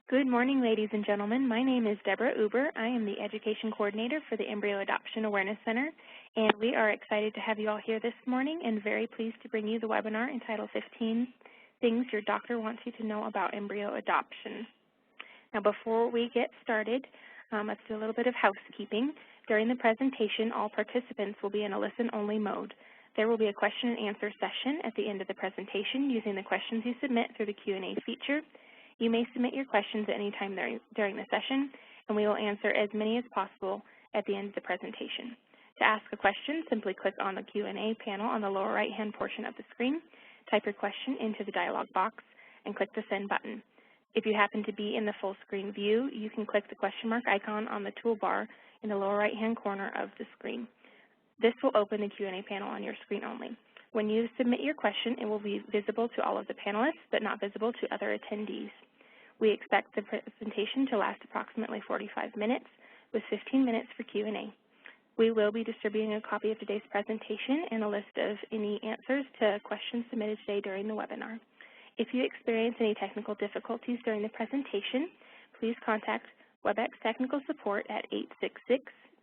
Good morning, ladies and gentlemen. My name is Deborah Uber. I am the Education Coordinator for the Embryo Adoption Awareness Center, and we are excited to have you all here this morning and very pleased to bring you the webinar entitled 15 Things Your Doctor Wants You to Know About Embryo Adoption. Now, before we get started, let's do a little bit of housekeeping. During the presentation, all participants will be in a listen-only mode. There will be a question and answer session at the end of the presentation using the questions you submit through the Q&A feature. You may submit your questions at any time during the session, and we will answer as many as possible at the end of the presentation. To ask a question, simply click on the Q&A panel on the lower right-hand portion of the screen, type your question into the dialog box, and click the send button. If you happen to be in the full screen view, you can click the question mark icon on the toolbar in the lower right-hand corner of the screen. This will open the Q&A panel on your screen only. When you submit your question, it will be visible to all of the panelists, but not visible to other attendees. We expect the presentation to last approximately 45 minutes, with 15 minutes for Q&A. We will be distributing a copy of today's presentation and a list of any answers to questions submitted today during the webinar. If you experience any technical difficulties during the presentation, please contact WebEx Technical Support at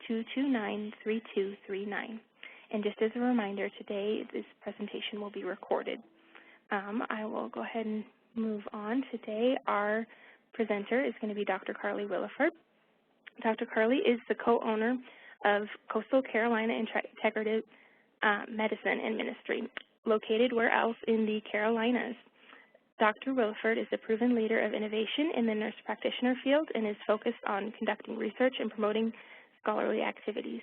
866-229-3239. And just as a reminder, today this presentation will be recorded. I will go ahead and move on. Today our presenter is going to be Dr. Carly Willeford. Dr. Carly is the co-owner of Coastal Carolina Integrative Medicine and Ministry, located where else in the Carolinas. Dr. Willeford is a proven leader of innovation in the nurse practitioner field and is focused on conducting research and promoting scholarly activities.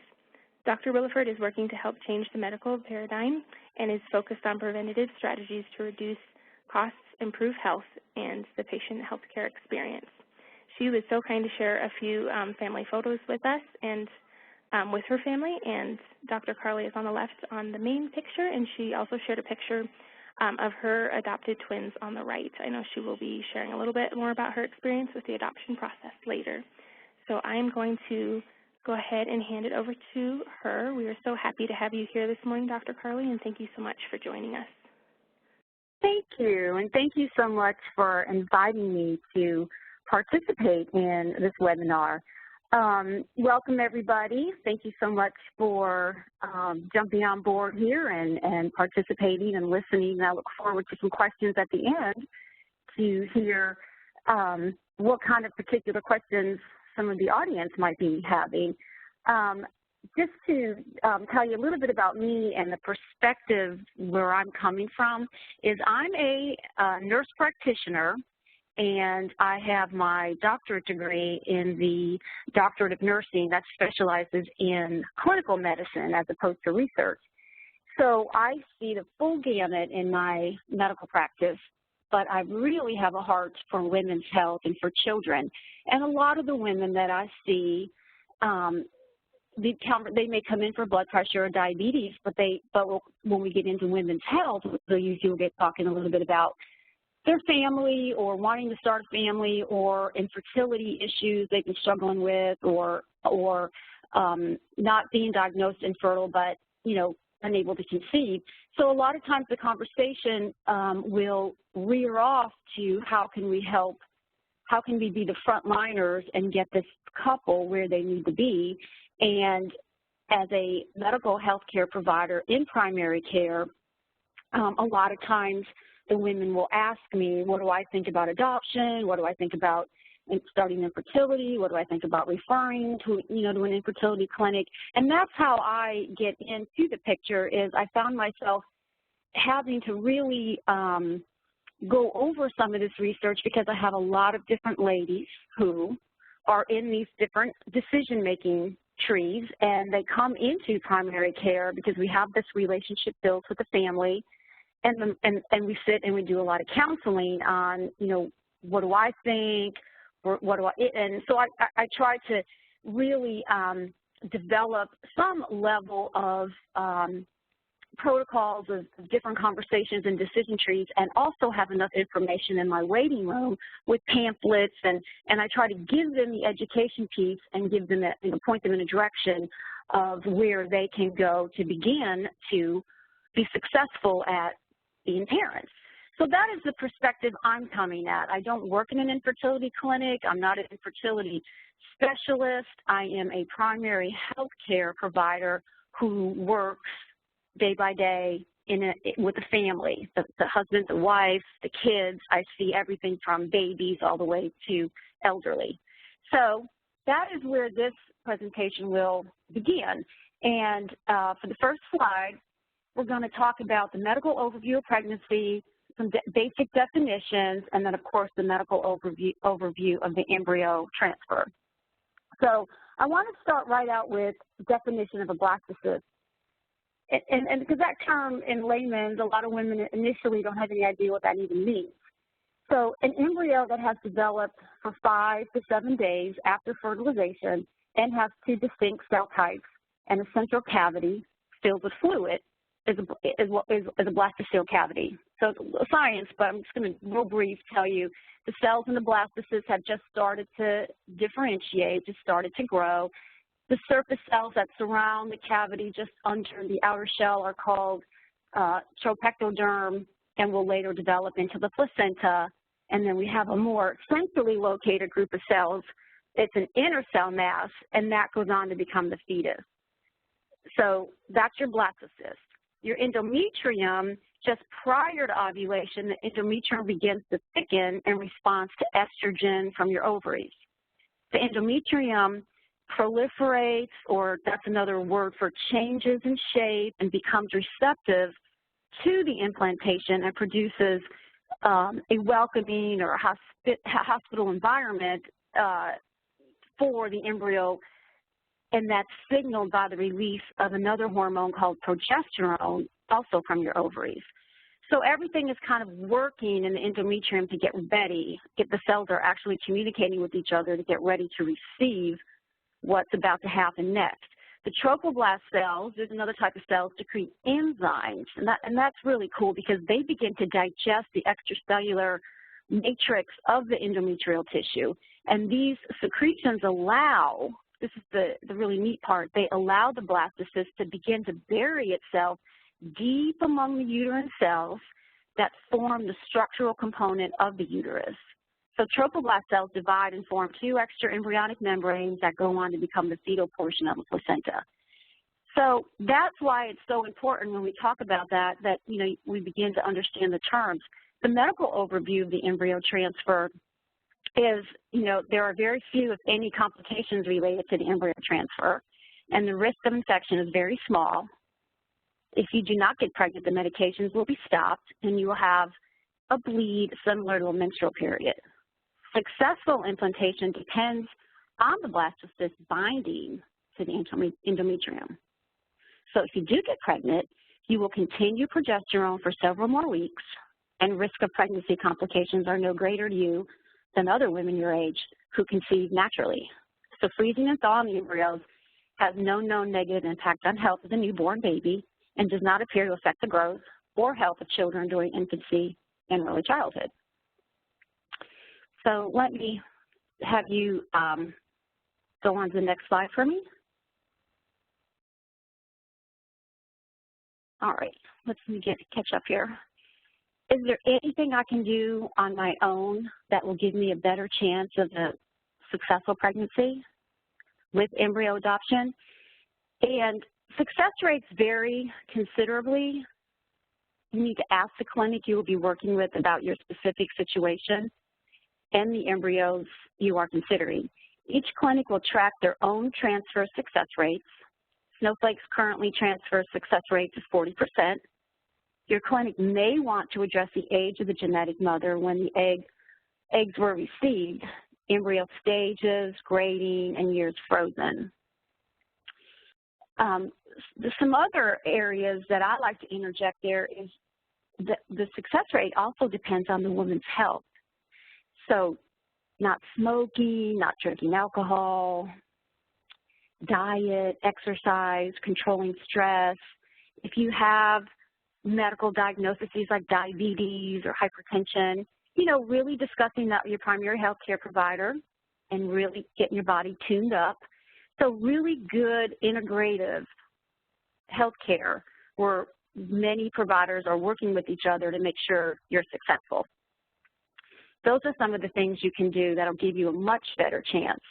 Dr. Willeford is working to help change the medical paradigm and is focused on preventative strategies to reduce costs, improve health, and the patient healthcare experience. She was so kind to share a few family photos with us and with her family, and Dr. Carly is on the left on the main picture, and she also shared a picture of her adopted twins on the right. I know she will be sharing a little bit more about her experience with the adoption process later. So I am going to go ahead and hand it over to her. We are so happy to have you here this morning, Dr. Carly, and thank you so much for joining us. Thank you, and thank you so much for inviting me to participate in this webinar. Welcome, everybody. Thank you so much for jumping on board here and participating and listening. I look forward to some questions at the end to hear what kind of particular questions some of the audience might be having. Just to tell you a little bit about me and the perspective where I'm coming from is I'm a nurse practitioner, and I have my doctorate degree in the Doctorate of Nursing that specializes in clinical medicine as opposed to research. So I see the full gamut in my medical practice, but I really have a heart for women's health and for children. And a lot of the women that I see, they may come in for blood pressure or diabetes, but when we get into women's health, so usually we'll get talking a little bit about their family or wanting to start a family or infertility issues they've been struggling with or not being diagnosed infertile but, unable to conceive. So a lot of times the conversation will rear off to how can we help, how can we be the frontliners and get this couple where they need to be. And as a medical health care provider in primary care, a lot of times the women will ask me, what do I think about adoption? What do I think about starting infertility? What do I think about referring to, to an infertility clinic? And that's how I get into the picture. Is I found myself having to really go over some of this research because I have a lot of different ladies who are in these different decision-making trees, and they come into primary care because we have this relationship built with the family, and we sit and we do a lot of counseling on, what do I think, or what do I, and so I try to really develop some level of protocols of different conversations and decision trees, and also have enough information in my waiting room with pamphlets, and I try to give them the education piece and give them point them in a direction of where they can go to begin to be successful at being parents. So that is the perspective I'm coming at. I don't work in an infertility clinic. I'm not an infertility specialist. I am a primary health care provider who works day by day with the family, the husband, the wife, the kids. I see everything from babies all the way to elderly. So that is where this presentation will begin. And for the first slide, we're going to talk about the medical overview of pregnancy, some basic definitions, and then, of course, the medical overview of the embryo transfer. So I want to start right out with the definition of a blastocyst. And because that term in layman's, a lot of women initially don't have any idea what that even means. So an embryo that has developed for 5 to 7 days after fertilization and has 2 distinct cell types and a central cavity filled with fluid is a blastocele cavity. So it's science, but I'm just going to real brief tell you the cells in the blastocyst have just started to differentiate, just started to grow. The surface cells that surround the cavity just under the outer shell are called tropectoderm and will later develop into the placenta. And then we have a more centrally located group of cells. It's an inner cell mass, and that goes on to become the fetus. So that's your blastocyst. Your endometrium, just prior to ovulation, the endometrium begins to thicken in response to estrogen from your ovaries. The endometrium proliferates, or that's another word for changes in shape, and becomes receptive to the implantation and produces a welcoming or a hospital environment for the embryo, and that's signaled by the release of another hormone called progesterone, also from your ovaries. So everything is kind of working in the endometrium to get ready. The cells are actually communicating with each other to get ready to receive what's about to happen next. The trophoblast cells, there's another type of cells, secrete enzymes, and that's really cool because they begin to digest the extracellular matrix of the endometrial tissue, and these secretions allow, this is the really neat part, they allow the blastocyst to begin to bury itself deep among the uterine cells that form the structural component of the uterus. So trophoblast cells divide and form 2 extra embryonic membranes that go on to become the fetal portion of the placenta. So that's why it's so important when we talk about that, you know, we begin to understand the terms. The medical overview of the embryo transfer is, you know, there are very few, if any, complications related to the embryo transfer, and the risk of infection is very small. If you do not get pregnant, the medications will be stopped, and you will have a bleed similar to a menstrual period. Successful implantation depends on the blastocyst binding to the endometrium. So if you do get pregnant, you will continue progesterone for several more weeks, and risk of pregnancy complications are no greater to you than other women your age who conceive naturally. So freezing and thawing the embryos has no known negative impact on health of the newborn baby and does not appear to affect the growth or health of children during infancy and early childhood. So let me have you go on to the next slide for me. All right, let me catch up here. Is there anything I can do on my own that will give me a better chance of a successful pregnancy with embryo adoption? And success rates vary considerably. You need to ask the clinic you will be working with about your specific situation and the embryos you are considering. Each clinic will track their own transfer success rates. Snowflake's currently transfer success rate is 40%. Your clinic may want to address the age of the genetic mother when the eggs were received, embryo stages, grading, and years frozen. Some other areas that I like to interject there is that the success rate also depends on the woman's health. So not smoking, not drinking alcohol, diet, exercise, controlling stress. If you have medical diagnoses like diabetes or hypertension, you know, really discussing that with your primary health care provider and really getting your body tuned up. So really good integrative health care where many providers are working with each other to make sure you're successful. Those are some of the things you can do that'll give you a much better chance.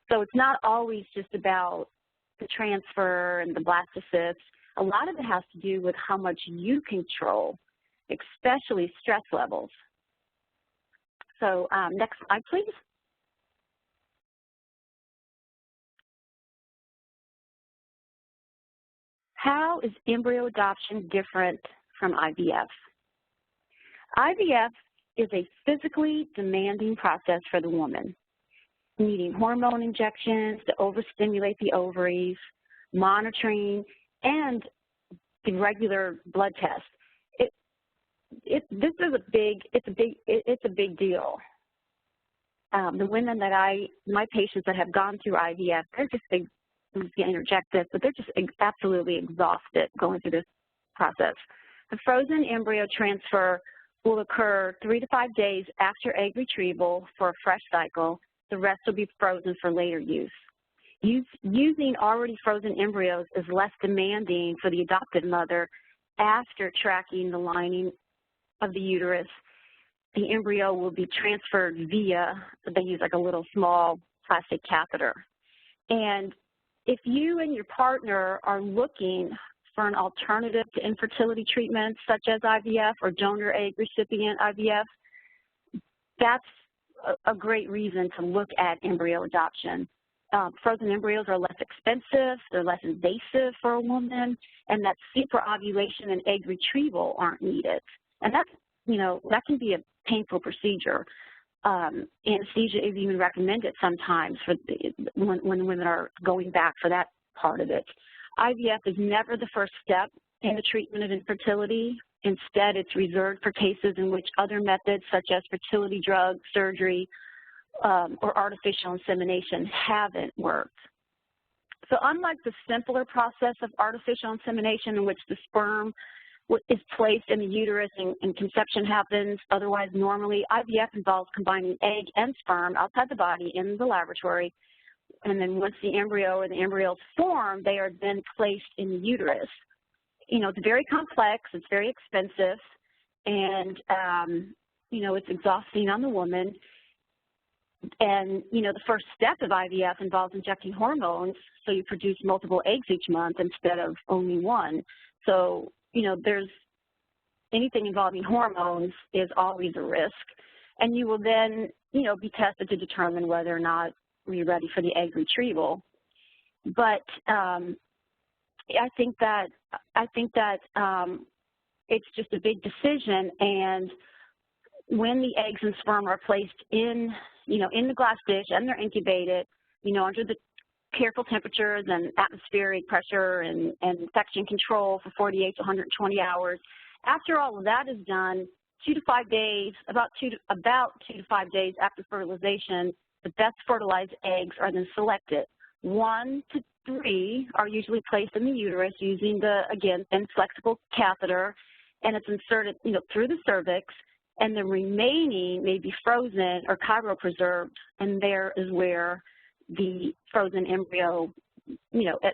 So it's not always just about the transfer and the blastocysts. A lot of it has to do with how much you control, especially stress levels. So next slide, please. How is embryo adoption different from IVF? IVF is a physically demanding process for the woman, needing hormone injections to overstimulate the ovaries, monitoring, and the regular blood test. This is a big deal. The women that my patients that have gone through IVF, they're just, I'm going to interject this, but they're just absolutely exhausted going through this process. The frozen embryo transfer will occur 3 to 5 days after egg retrieval for a fresh cycle. The rest will be frozen for later use. Using already frozen embryos is less demanding for the adopted mother after tracking the lining of the uterus. The embryo will be transferred via, they use like a little small plastic catheter. And if you and your partner are looking for an alternative to infertility treatments such as IVF or donor egg recipient IVF, that's a great reason to look at embryo adoption. Frozen embryos are less expensive, they're less invasive for a woman, and that superovulation and egg retrieval aren't needed. And that's, that can be a painful procedure. Anesthesia is even recommended sometimes for when women are going back for that part of it. IVF is never the first step in the treatment of infertility. Instead, it's reserved for cases in which other methods such as fertility drugs, surgery, or artificial insemination haven't worked. So unlike the simpler process of artificial insemination in which the sperm is placed in the uterus and conception happens otherwise normally, IVF involves combining egg and sperm outside the body in the laboratory, and then once the embryo or the embryos form, they are then placed in the uterus. It's very complex, it's very expensive, and, it's exhausting on the woman. And, the first step of IVF involves injecting hormones, so you produce multiple eggs each month instead of only one. So, there's anything involving hormones is always a risk. And you will then, be tested to determine whether or not you're ready for the egg retrieval. But I think that it's just a big decision, and when the eggs and sperm are placed in, in the glass dish and they're incubated, under the careful temperatures and atmospheric pressure and infection control for 48 to 120 hours. After all of that is done, 2 to 5 days, about 2 to 5 days after fertilization, the best fertilized eggs are then selected. 1 to 3 are usually placed in the uterus using the, again, thin flexible catheter, and it's inserted, through the cervix, and the remaining may be frozen or cryopreserved, and there is where the frozen embryo,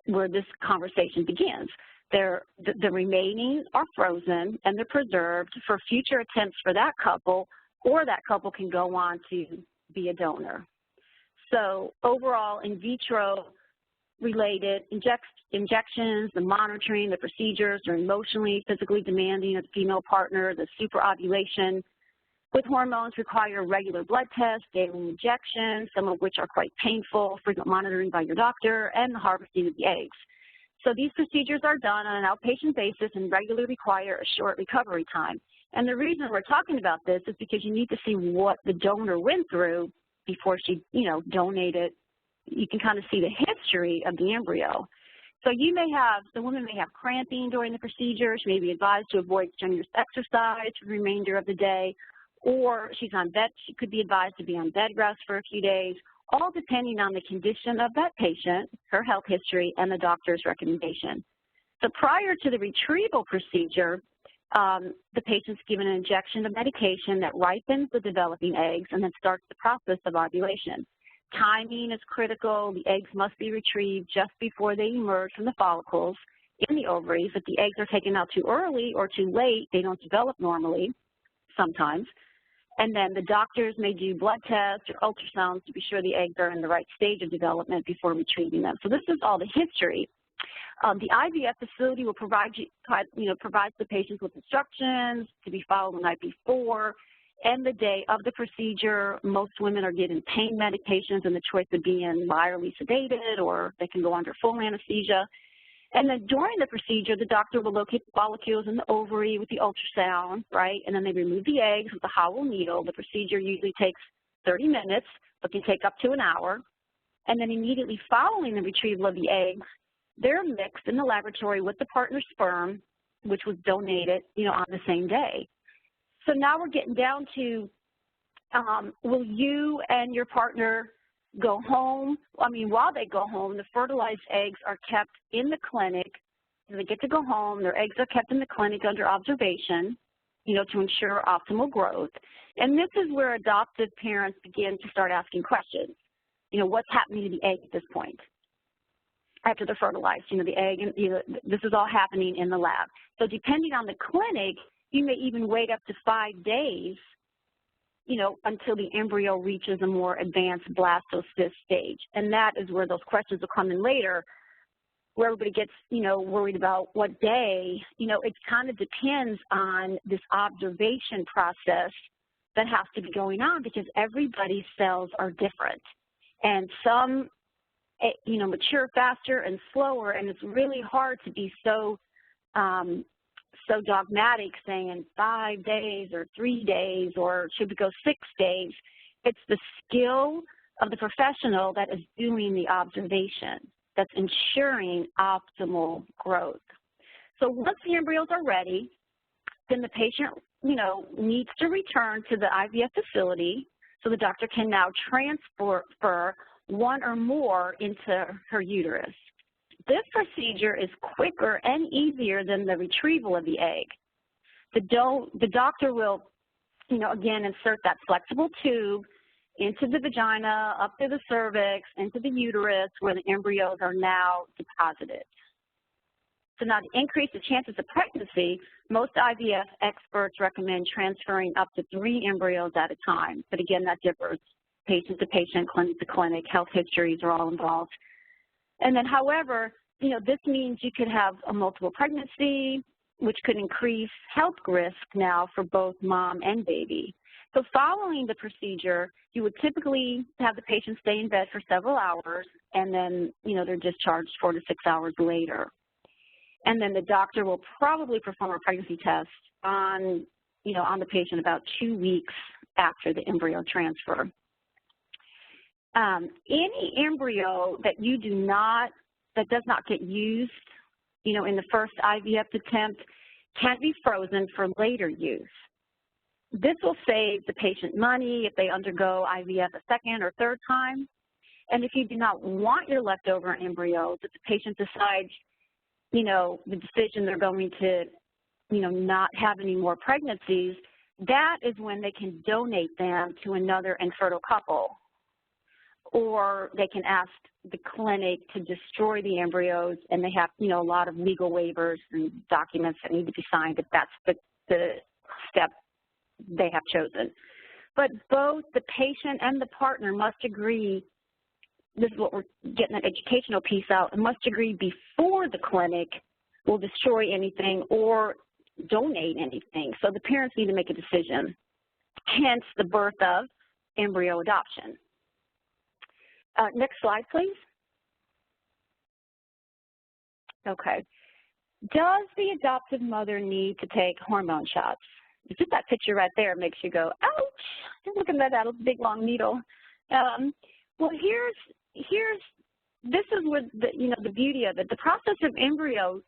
where this conversation begins. The remaining are frozen and they're preserved for future attempts for that couple, or that couple can go on to be a donor. So overall, in vitro related injections, the monitoring, the procedures are emotionally, physically demanding of the female partner. The superovulation with hormones require regular blood tests, daily injections, some of which are quite painful, frequent monitoring by your doctor, and the harvesting of the eggs. So these procedures are done on an outpatient basis and regularly require a short recovery time. And the reason we're talking about this is because you need to see what the donor went through before she, donated. You can kind of see the history of the embryo. So the woman may have cramping during the procedure. She may be advised to avoid strenuous exercise for the remainder of the day, or she could be advised to be on bed rest for a few days, all depending on the condition of that patient, her health history, and the doctor's recommendation. So prior to the retrieval procedure, the patient's given an injection of medication that ripens the developing eggs and then starts the process of ovulation. Timing is critical. The eggs must be retrieved just before they emerge from the follicles, in the ovaries. If the eggs are taken out too early or too late, they don't develop normally sometimes. And then the doctors may do blood tests or ultrasounds to be sure the eggs are in the right stage of development before retrieving them. So this is all the history. The IVF facility will provides the patients with instructions to be followed the night before and the day of the procedure. Most women are given pain medications, and the choice would be in mildly sedated, or they can go under full anesthesia. And then during the procedure, the doctor will locate the follicles in the ovary with the ultrasound, right? And then they remove the eggs with a hollow needle. The procedure usually takes 30 minutes, but can take up to an hour. And then immediately following the retrieval of the eggs, they're mixed in the laboratory with the partner's sperm, which was donated, on the same day. So now we're getting down to, will you and your partner go home? While they go home, the fertilized eggs are kept in the clinic. They get to go home. Their eggs are kept in the clinic under observation, to ensure optimal growth. And this is where adoptive parents begin to start asking questions. What's happening to the egg at this point? After they're fertilized, the egg, and this is all happening in the lab. So depending on the clinic, you may even wait up to 5 days, until the embryo reaches a more advanced blastocyst stage. And that is where those questions will come in later, where everybody gets, worried about what day. It kind of depends on this observation process that has to be going on, because everybody's cells are different. And some, mature faster and slower, and it's really hard to be so dogmatic, saying 5 days or 3 days, or should we go 6 days. It's the skill of the professional that is doing the observation that's ensuring optimal growth. So once the embryos are ready, then the patient, needs to return to the IVF facility, so the doctor can now transfer one or more into her uterus. This procedure is quicker and easier than the retrieval of the egg. The doctor will, again, insert that flexible tube into the vagina, up through the cervix, into the uterus, where the embryos are now deposited. So now, to increase the chances of pregnancy, most IVF experts recommend transferring up to 3 embryos at a time. But again, that differs patient to patient, clinic to clinic, health histories are all involved. And then, however, this means you could have a multiple pregnancy, which could increase health risk now for both mom and baby. So following the procedure, you would typically have the patient stay in bed for several hours, and then, they're discharged 4 to 6 hours later. And then the doctor will probably perform a pregnancy test on the patient about 2 weeks after the embryo transfer. Any embryo that that does not get used, in the first IVF attempt can be frozen for later use. This will save the patient money if they undergo IVF a second or third time. And if you do not want your leftover embryos, if the patient decides, the decision they're going to, not have any more pregnancies, that is when they can donate them to another infertile couple. Or they can ask the clinic to destroy the embryos, and they have, a lot of legal waivers and documents that need to be signed if that's the step they have chosen. But both the patient and the partner must agree, this is what we're getting an educational piece out, and must agree before the clinic will destroy anything or donate anything. So the parents need to make a decision, hence the birth of embryo adoption. Next slide, please. Okay. Does the adoptive mother need to take hormone shots? It's just that picture right there makes you go, ouch, look at that big long needle. Well, this is what the beauty of it. The process of embryo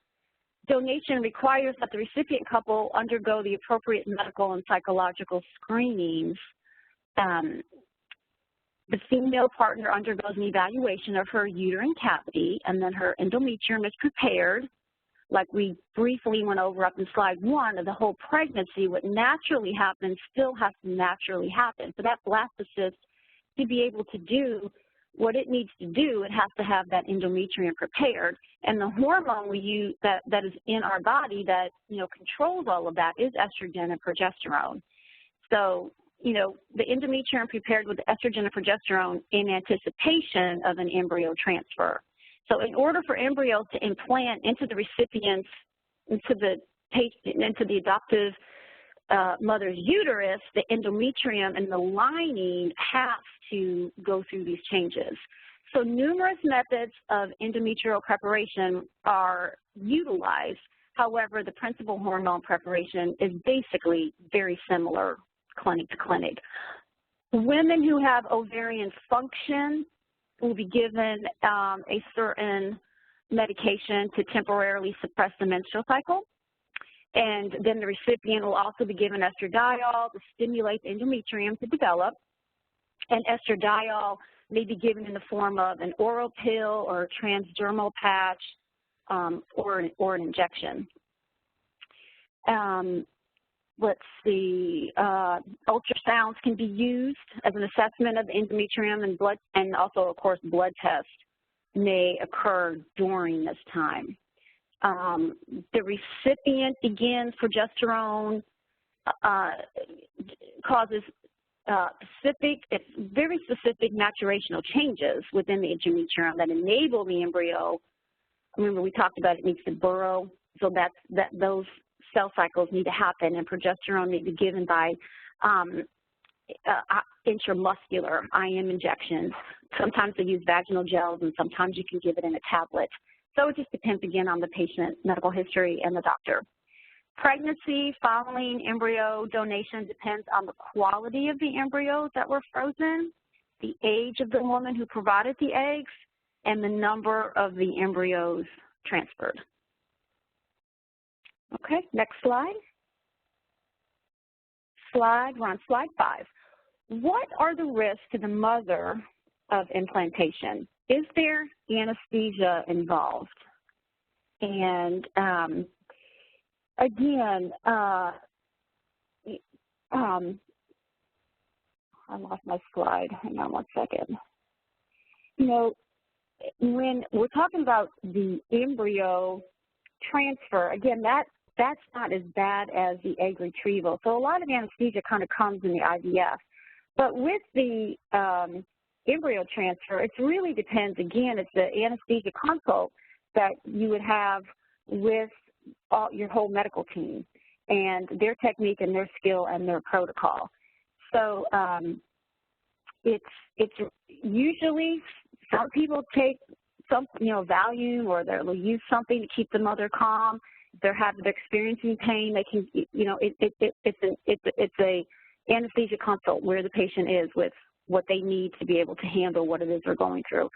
donation requires that the recipient couple undergo the appropriate medical and psychological screenings. The female partner undergoes an evaluation of her uterine cavity, and then her endometrium is prepared. Like we briefly went over up in slide 1 of the whole pregnancy, what naturally happens still has to naturally happen. For that blastocyst to be able to do what it needs to do, it has to have that endometrium prepared. And the hormone we use that is in our body that, controls all of that is estrogen and progesterone. So, the endometrium prepared with the estrogen and progesterone in anticipation of an embryo transfer. So in order for embryos to implant into the recipient's, into the adoptive mother's uterus, the endometrium and the lining has to go through these changes. So numerous methods of endometrial preparation are utilized. However, the principal hormone preparation is basically very similar clinic to clinic. Women who have ovarian function will be given a certain medication to temporarily suppress the menstrual cycle. And then the recipient will also be given estradiol to stimulate the endometrium to develop. And estradiol may be given in the form of an oral pill or a transdermal patch or an injection. Let's see, ultrasounds can be used as an assessment of the endometrium, and blood, and also, of course, blood tests may occur during this time. The recipient begins progesterone, causes very specific maturational changes within the endometrium that enable the embryo. Remember, we talked about it needs to burrow, so those cell cycles need to happen, and progesterone may be given by intramuscular IM injections. Sometimes they use vaginal gels, and sometimes you can give it in a tablet. So it just depends, again, on the patient, medical history, and the doctor. Pregnancy following embryo donation depends on the quality of the embryos that were frozen, the age of the woman who provided the eggs, and the number of the embryos transferred. Okay, next slide. We're on slide 5. What are the risks to the mother of implantation? Is there anesthesia involved? And again, I lost my slide. Hang on one second. When we're talking about the embryo transfer, again, that's not as bad as the egg retrieval. So a lot of anesthesia kind of comes in the IVF. But with the embryo transfer, it really depends. Again, it's the anesthesia consult that you would have with your whole medical team and their technique and their skill and their protocol. So it's usually some people take some, Valium, or they'll use something to keep the mother calm. If they're experiencing pain, they can, it's a anesthesia consult where the patient is with what they need to be able to handle what it is they're going through.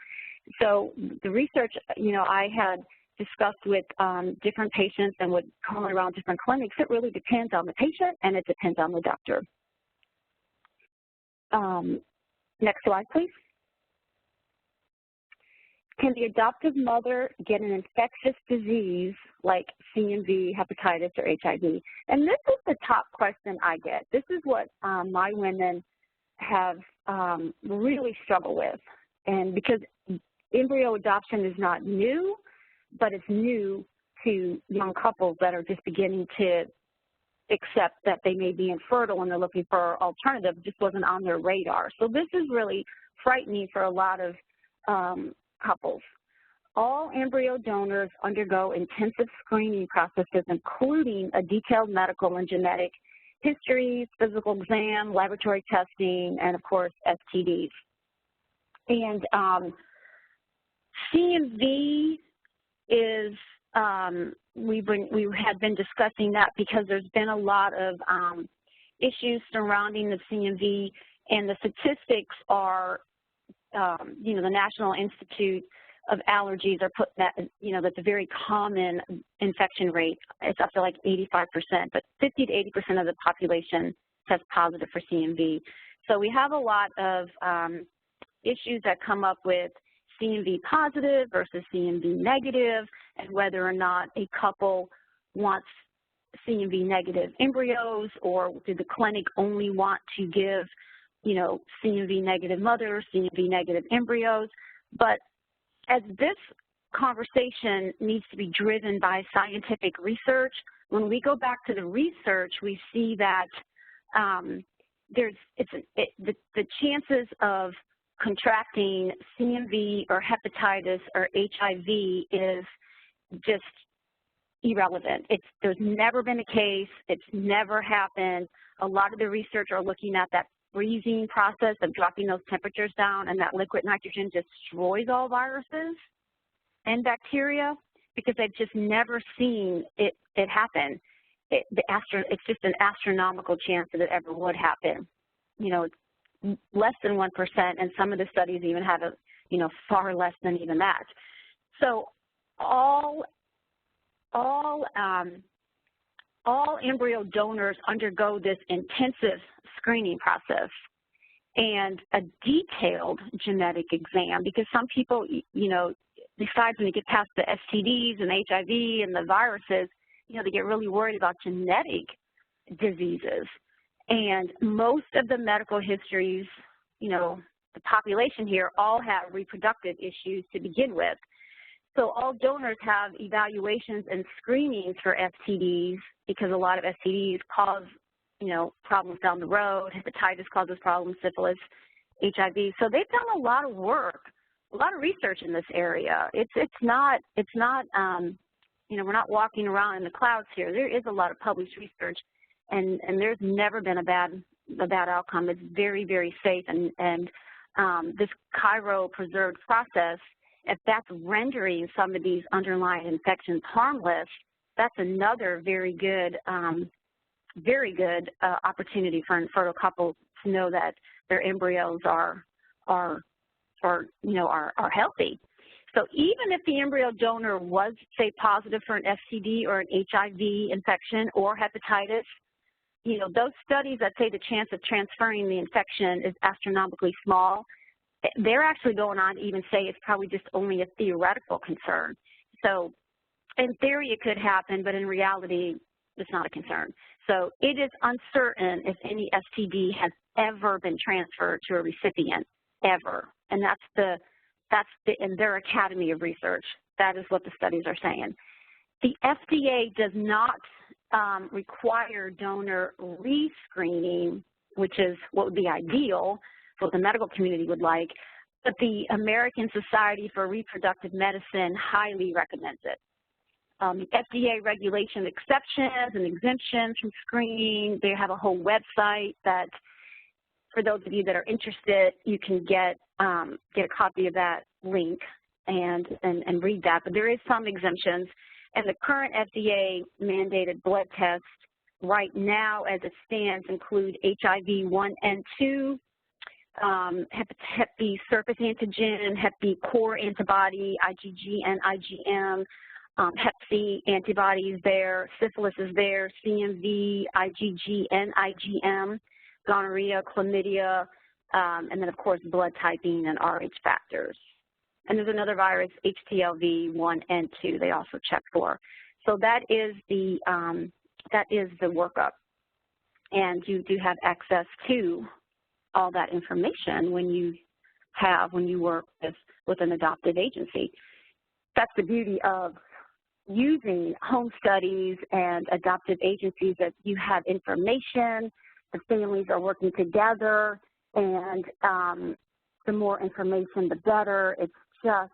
So the research, I had discussed with different patients and would call around different clinics, it really depends on the patient and it depends on the doctor. Next slide, please. Can the adoptive mother get an infectious disease like CMV, hepatitis, or HIV? And this is the top question I get. This is what my women have really struggled with. And because embryo adoption is not new, but it's new to young couples that are just beginning to accept that they may be infertile and they're looking for alternatives. It just wasn't on their radar. So this is really frightening for a lot of couples. All embryo donors undergo intensive screening processes, including a detailed medical and genetic histories, physical exam, laboratory testing, and of course, STDs. And CMV is, we had been discussing that because there's been a lot of issues surrounding the CMV, and the statistics are, the National Institute of Allergies are putting that, that's a very common infection rate. It's up to like 85%, but 50 to 80% of the population tests positive for CMV. So we have a lot of issues that come up with CMV positive versus CMV negative, and whether or not a couple wants CMV negative embryos, or did the clinic only want to give you know, CMV negative mothers, CMV negative embryos. But as this conversation needs to be driven by scientific research, when we go back to the research, we see that the chances of contracting CMV or hepatitis or HIV is just irrelevant. There's never been a case. It's never happened. A lot of the research are looking at that freezing process of dropping those temperatures down, and that liquid nitrogen destroys all viruses and bacteria, because they've just never seen it happen. It's just an astronomical chance that it ever would happen. You know, it's less than 1%, and some of the studies even have a, you know, far less than even that. So all embryo donors undergo this intensive screening process and a detailed genetic exam, because some people, you know, besides when they get past the STDs and HIV and the viruses, you know, they get really worried about genetic diseases. And most of the medical histories, you know, the population here all have reproductive issues to begin with. So all donors have evaluations and screenings for STDs, because a lot of STDs cause, you know, problems down the road. Hepatitis causes problems, syphilis, HIV. So they've done a lot of work, a lot of research in this area. It's not you know, we're not walking around in the clouds here. There is a lot of published research, and there's never been a bad outcome. It's very, very safe, and this cryopreserved process, if that's rendering some of these underlying infections harmless, that's another very good opportunity for infertile couples to know that their embryos are healthy. So even if the embryo donor was, say, positive for an STD or an HIV infection or hepatitis, you know, those studies that say the chance of transferring the infection is astronomically small, they're actually going on to even say it's probably just only a theoretical concern. So in theory it could happen, but in reality it's not a concern. So it is uncertain if any STD has ever been transferred to a recipient, ever. And in their Academy of Research, that is what the studies are saying. The FDA does not require donor rescreening, which is what would be ideal, what the medical community would like, but the American Society for Reproductive Medicine highly recommends it. FDA regulation exceptions and exemptions from screening, they have a whole website that, for those of you that are interested, you can get a copy of that link and read that. But there is some exemptions, and the current FDA mandated blood tests right now as it stands include HIV 1 and 2, Hep B surface antigen, Hep B core antibody, IgG and IgM, Hep C antibodies there, syphilis is there, CMV, IgG and IgM, gonorrhea, chlamydia, and then of course blood typing and Rh factors. And there's another virus, HTLV 1 and 2, they also check for. So that is the workup, and you do have access to all that information when you work with an adoptive agency. That's the beauty of using home studies and adoptive agencies, that you have information, the families are working together, and the more information, the better. It's just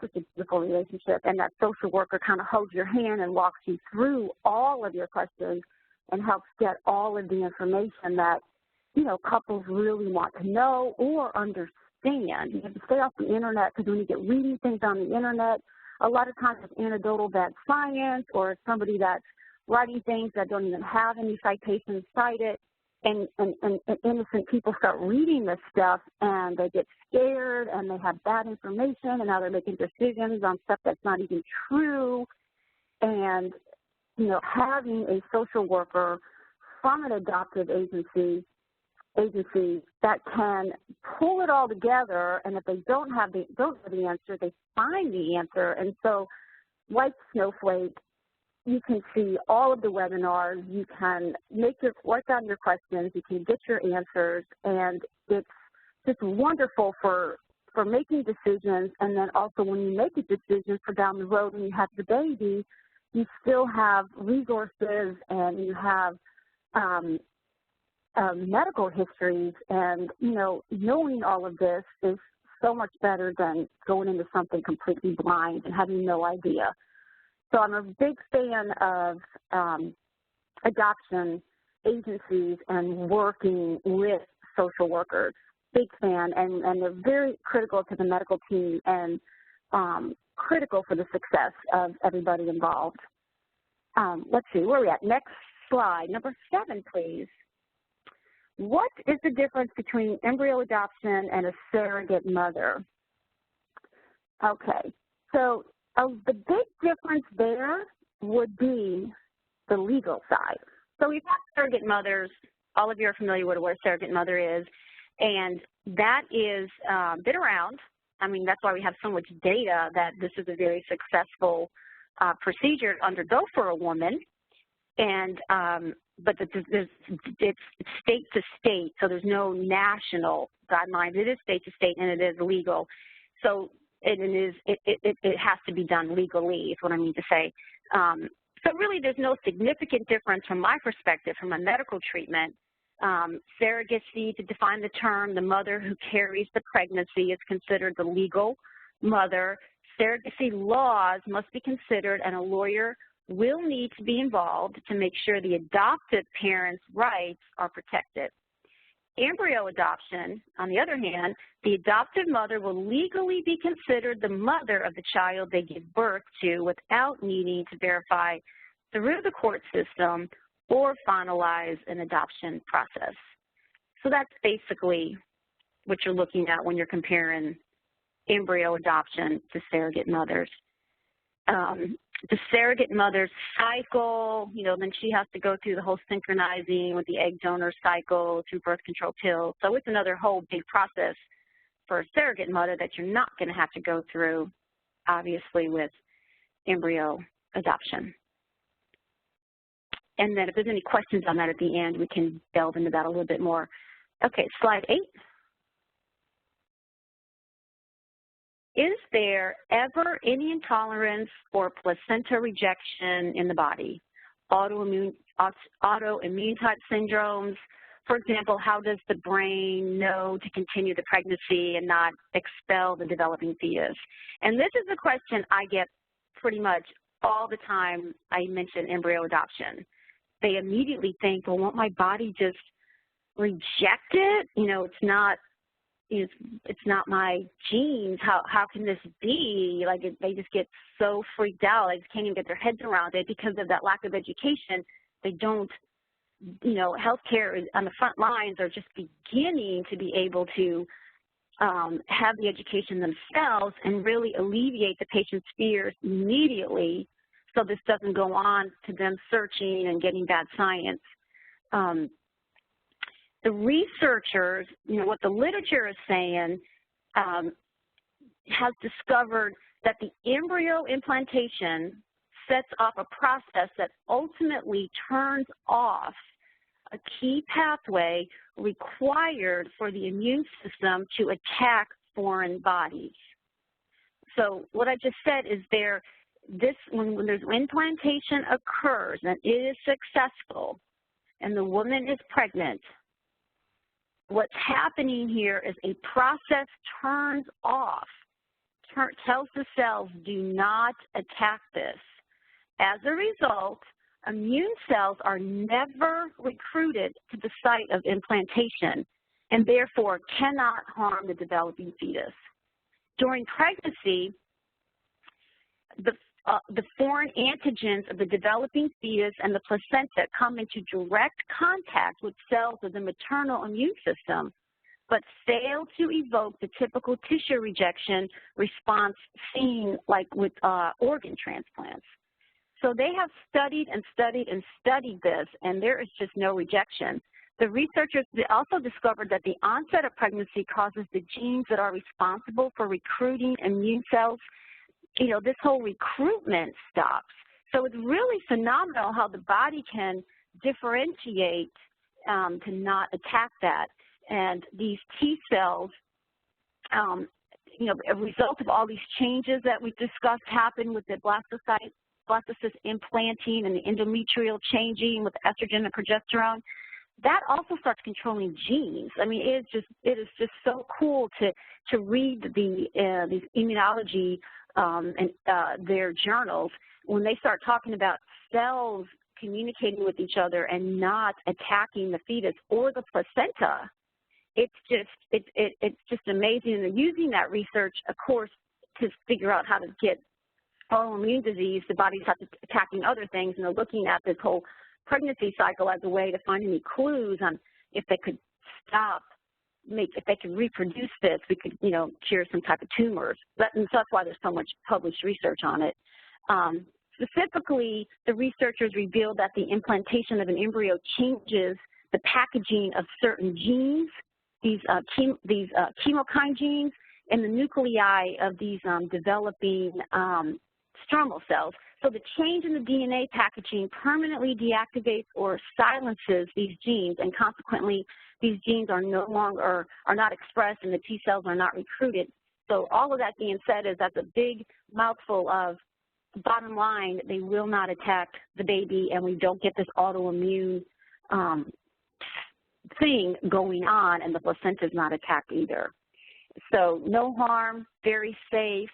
such a beautiful relationship, and that social worker kind of holds your hand and walks you through all of your questions and helps get all of the information that, you know, couples really want to know or understand. You have to stay off the internet, because when you get reading things on the internet, a lot of times it's anecdotal bad science, or it's somebody that's writing things that don't even have any citations cited, and innocent people start reading this stuff and they get scared and they have bad information, and now they're making decisions on stuff that's not even true. And, you know, having a social worker from an adoptive agency that can pull it all together, and if they don't have the answer, they find the answer. And so, like Snowflake, you can see all of the webinars. You can write down your questions. You can get your answers, and it's just wonderful for making decisions. And then also when you make a decision for down the road when you have the baby, you still have resources and you have medical histories. And, you know, knowing all of this is so much better than going into something completely blind and having no idea. So I'm a big fan of adoption agencies and working with social workers. Big fan, and they're very critical to the medical team and critical for the success of everybody involved. Let's see, where are we at? Next slide, number 7, please. What is the difference between embryo adoption and a surrogate mother? Okay, so the big difference there would be the legal side. So we've got surrogate mothers. All of you are familiar with what a surrogate mother is, and that is been around. I mean, that's why we have so much data that this is a very successful procedure to undergo for a woman. And but it's state to state, so there's no national guidelines. It is state to state, and it is legal. So it has to be done legally, is what I mean to say. So really, there's no significant difference from my perspective from a medical treatment. Surrogacy, to define the term, the mother who carries the pregnancy is considered the legal mother. Surrogacy laws must be considered, and a lawyer will need to be involved to make sure the adoptive parent's rights are protected. Embryo adoption, on the other hand, the adoptive mother will legally be considered the mother of the child they give birth to without needing to verify through the court system or finalize an adoption process. So that's basically what you're looking at when you're comparing embryo adoption to surrogate mothers. The surrogate mother's cycle, you know, then she has to go through the whole synchronizing with the egg donor cycle through birth control pills. So it's another whole big process for a surrogate mother that you're not going to have to go through, obviously, with embryo adoption. And then if there's any questions on that at the end, we can delve into that a little bit more. Okay, slide 8. Is there ever any intolerance or placenta rejection in the body? Autoimmune type syndromes, for example, how does the brain know to continue the pregnancy and not expel the developing fetus? And this is a question I get pretty much all the time I mention embryo adoption. They immediately think, well, won't my body just reject it? You know, it's not my genes. How can this be? Like, they just get so freaked out. They just can't even get their heads around it because of that lack of education. They don't, you know, healthcare on the front lines are just beginning to be able to have the education themselves and really alleviate the patient's fears immediately so this doesn't go on to them searching and getting bad science. The researchers, you know, what the literature is saying, has discovered that the embryo implantation sets off a process that ultimately turns off a key pathway required for the immune system to attack foreign bodies. So what I just said is when there's implantation occurs and it is successful and the woman is pregnant, what's happening here is a process turns off, tells the cells, do not attack this. As a result, immune cells are never recruited to the site of implantation and therefore cannot harm the developing fetus. During pregnancy, the foreign antigens of the developing fetus and the placenta come into direct contact with cells of the maternal immune system, but fail to evoke the typical tissue rejection response seen like with organ transplants. So they have studied and studied and studied this, and there is just no rejection. The researchers also discovered that the onset of pregnancy causes the genes that are responsible for recruiting immune cells. You know, this whole recruitment stops. So it's really phenomenal how the body can differentiate to not attack that. And these T cells, you know, a result of all these changes that we discussed happen with the blastocyst implanting and the endometrial changing with estrogen and progesterone, that also starts controlling genes. I mean, it is just so cool to read these immunology and their journals when they start talking about cells communicating with each other and not attacking the fetus or the placenta. It's just amazing. And they're using that research, of course, to figure out how to get autoimmune disease. The body's attacking other things, and they're looking at this whole pregnancy cycle as a way to find any clues on if they could if they could reproduce this, we could, you know, cure some type of tumors. And so that's why there's so much published research on it. Specifically, the researchers revealed that the implantation of an embryo changes the packaging of certain genes, these chemokine genes, and the nuclei of these developing stromal cells. So the change in the DNA packaging permanently deactivates or silences these genes, and consequently, these genes are are not expressed, and the T cells are not recruited. So all of that being said, that's a big mouthful of bottom line. They will not attack the baby, and we don't get this autoimmune thing going on, and the placenta is not attacked either. So no harm, very safe,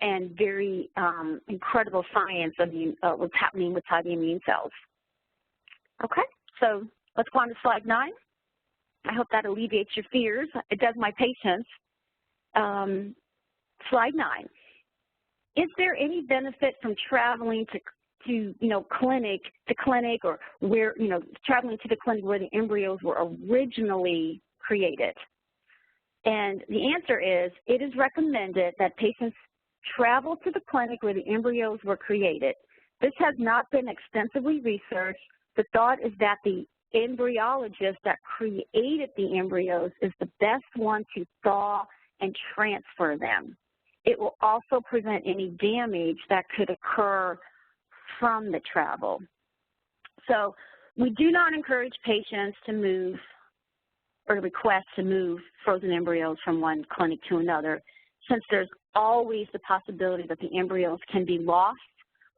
and very incredible science of what's happening with the immune cells. Okay, so let's go on to slide 9. I hope that alleviates your fears. It does my patients. Slide 9. Is there any benefit from traveling to clinic or where, traveling to the clinic where the embryos were originally created? And the answer is, it is recommended that patients travel to the clinic where the embryos were created. This has not been extensively researched. The thought is that the embryologist that created the embryos is the best one to thaw and transfer them. It will also prevent any damage that could occur from the travel. So we do not encourage patients to move or request to move frozen embryos from one clinic to another, since there's always the possibility that the embryos can be lost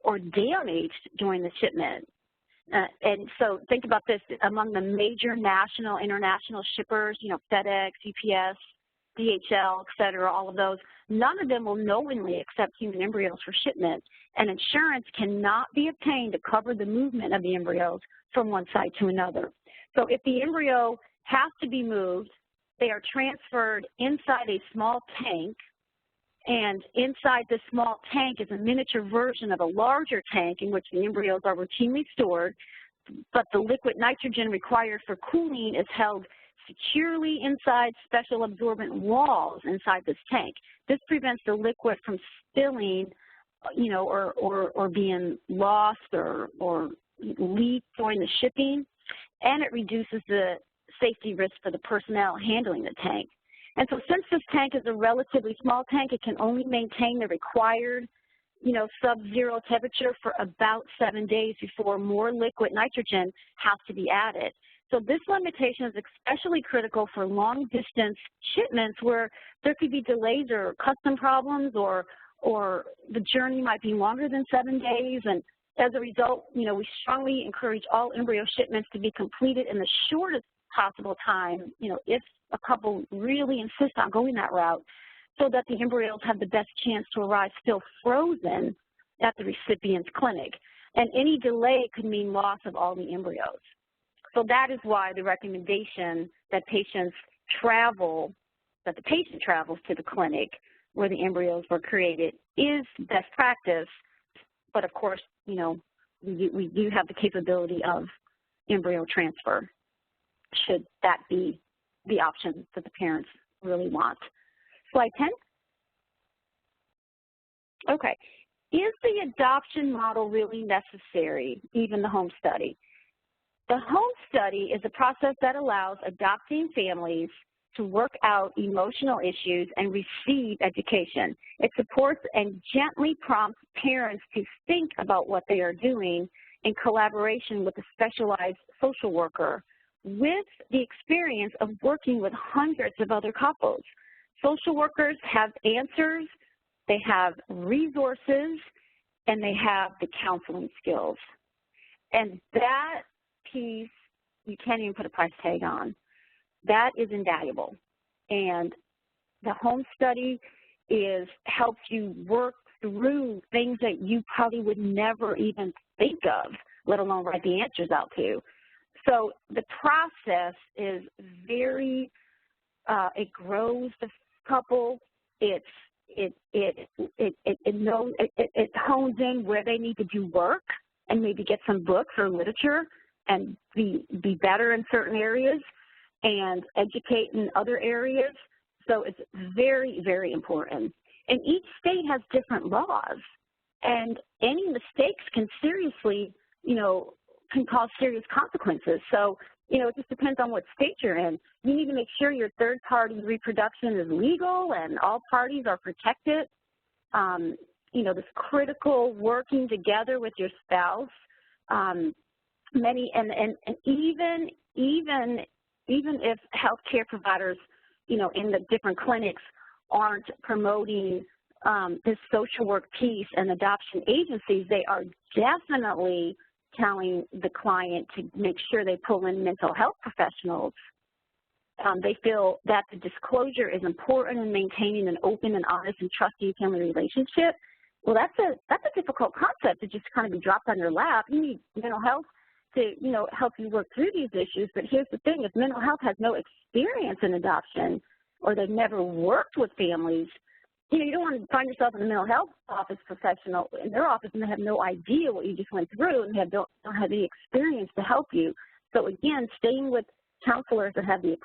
or damaged during the shipment. And so think about this, among the major national, international shippers, FedEx, UPS, DHL, et cetera, all of those, none of them will knowingly accept human embryos for shipment, and insurance cannot be obtained to cover the movement of the embryos from one site to another. So if the embryo has to be moved, they are transferred inside a small tank, and inside this small tank is a miniature version of a larger tank in which the embryos are routinely stored, but the liquid nitrogen required for cooling is held securely inside special absorbent walls inside this tank. This prevents the liquid from spilling, or being lost or leaked during the shipping, and it reduces the safety risk for the personnel handling the tank. And so since this tank is a relatively small tank, it can only maintain the required, sub-zero temperature for about 7 days before more liquid nitrogen has to be added. So this limitation is especially critical for long-distance shipments where there could be delays or custom problems, or the journey might be longer than 7 days. And as a result, we strongly encourage all embryo shipments to be completed in the shortest possible time, if a couple really insist on going that route, so that the embryos have the best chance to arrive still frozen at the recipient's clinic. And any delay could mean loss of all the embryos. So that is why the recommendation that the patient travels to the clinic where the embryos were created is best practice. But of course, we do have the capability of embryo transfer, should that be the option that the parents really want. Slide 10. Okay. Is the adoption model really necessary, even the home study? The home study is a process that allows adopting families to work out emotional issues and receive education. It supports and gently prompts parents to think about what they are doing in collaboration with a specialized social worker with the experience of working with hundreds of other couples. Social workers have answers, they have resources, and they have the counseling skills. And that piece, you can't even put a price tag on. That is invaluable. And the home study helps you work through things that you probably would never even think of, let alone write the answers out to. So the process is very, it grows the couple. It hones in where they need to do work and maybe get some books or literature and be better in certain areas and educate in other areas. So it's very, very important. And each state has different laws, and any mistakes can seriously, can cause serious consequences. So, it just depends on what state you're in. You need to make sure your third-party reproduction is legal and all parties are protected. This critical working together with your spouse. And even if healthcare providers, in the different clinics aren't promoting this social work piece and adoption agencies, they are definitely telling the client to make sure they pull in mental health professionals. They feel that the disclosure is important in maintaining an open and honest and trusting family relationship. Well, that's a difficult concept to just kind of be dropped on your lap. You need mental health to, help you work through these issues. But here's the thing, if mental health has no experience in adoption or they've never worked with families, you don't want to find yourself in a mental health office professional in their office and they have no idea what you just went through and don't have any experience to help you. So again, staying with counselors that have the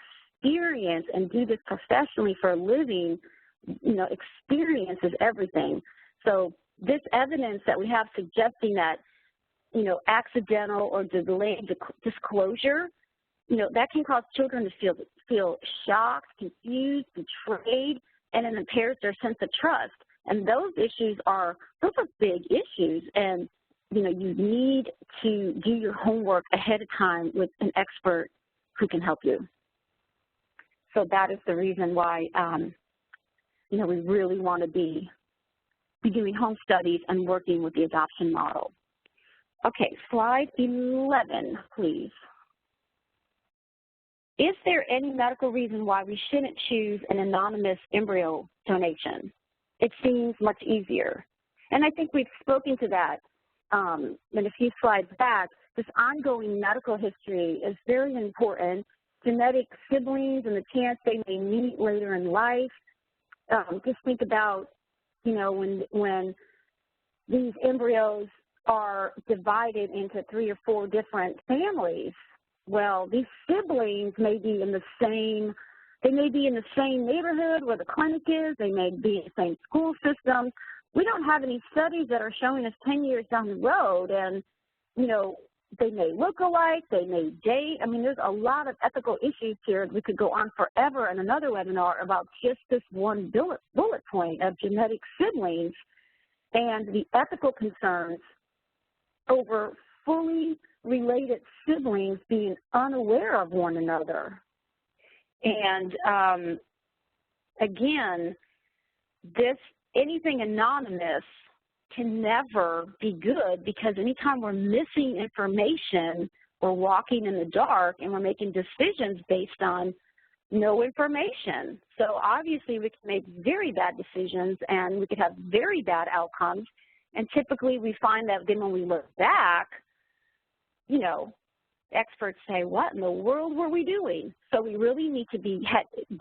experience and do this professionally for a living, experience is everything. So this evidence that we have suggesting that, accidental or delayed disclosure, that can cause children to feel shocked, confused, betrayed, and it impairs their sense of trust. And those are big issues, and you need to do your homework ahead of time with an expert who can help you. So that is the reason why we really want to be doing home studies and working with the adoption model. Okay, slide 11, please. Is there any medical reason why we shouldn't choose an anonymous embryo donation? It seems much easier. And I think we've spoken to that in a few slides back. This ongoing medical history is very important. Genetic siblings and the chance they may meet later in life. Just think about, when these embryos are divided into 3 or 4 different families. Well, these siblings may be in the same neighborhood where the clinic is, they may be in the same school system. We don't have any studies that are showing us 10 years down the road, and, they may look alike, they may date. I mean, there's a lot of ethical issues here. We could go on forever in another webinar about just this one bullet point of genetic siblings and the ethical concerns over fully related siblings being unaware of one another. And again, anything anonymous can never be good, because anytime we're missing information, we're walking in the dark and we're making decisions based on no information. So obviously we can make very bad decisions and we could have very bad outcomes. And typically we find that then when we look back, experts say, what in the world were we doing? So we really need to be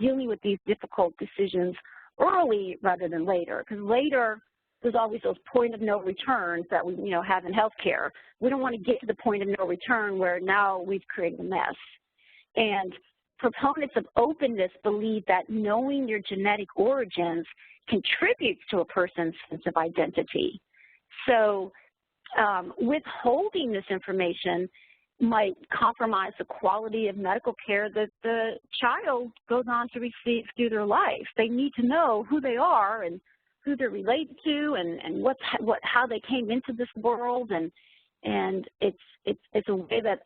dealing with these difficult decisions early rather than later, because later there's always those point of no returns that we have in healthcare. We don't want to get to the point of no return where now we've created a mess. And proponents of openness believe that knowing your genetic origins contributes to a person's sense of identity. So withholding this information might compromise the quality of medical care that the child goes on to receive through their life. They need to know who they are and who they're related to, and how they came into this world, and it's a way that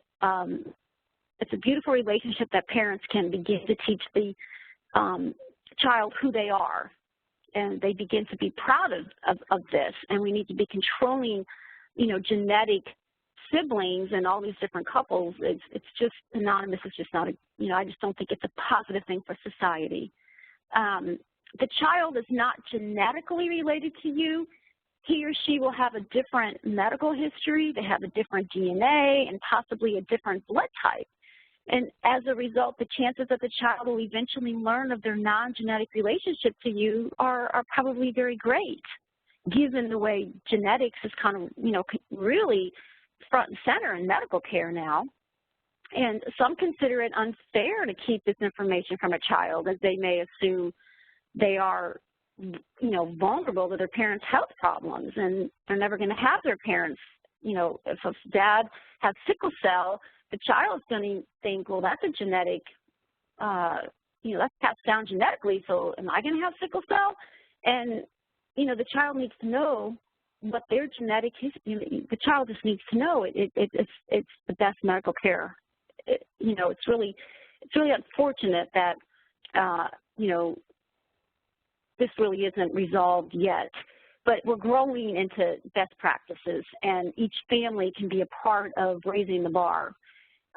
it's a beautiful relationship that parents can begin to teach the child who they are, and they begin to be proud of this. And we need to be controlling, genetic siblings and all these different couples. It's just anonymous. It's just not I just don't think it's a positive thing for society. The child is not genetically related to you. He or she will have a different medical history. They have a different DNA and possibly a different blood type. And as a result, the chances that the child will eventually learn of their non-genetic relationship to you are probably very great, given the way genetics is kind of, really front and center in medical care now. And some consider it unfair to keep this information from a child, as they may assume they are, vulnerable to their parents' health problems, and they're never going to have their parents, if a dad has sickle cell, the child's going to think, well, that's a genetic, that's passed down genetically, so am I going to have sickle cell? And, the child needs to know what their genetic history, the child just needs to know it's the best medical care. It's really unfortunate that, this really isn't resolved yet, but we're growing into best practices, and each family can be a part of raising the bar.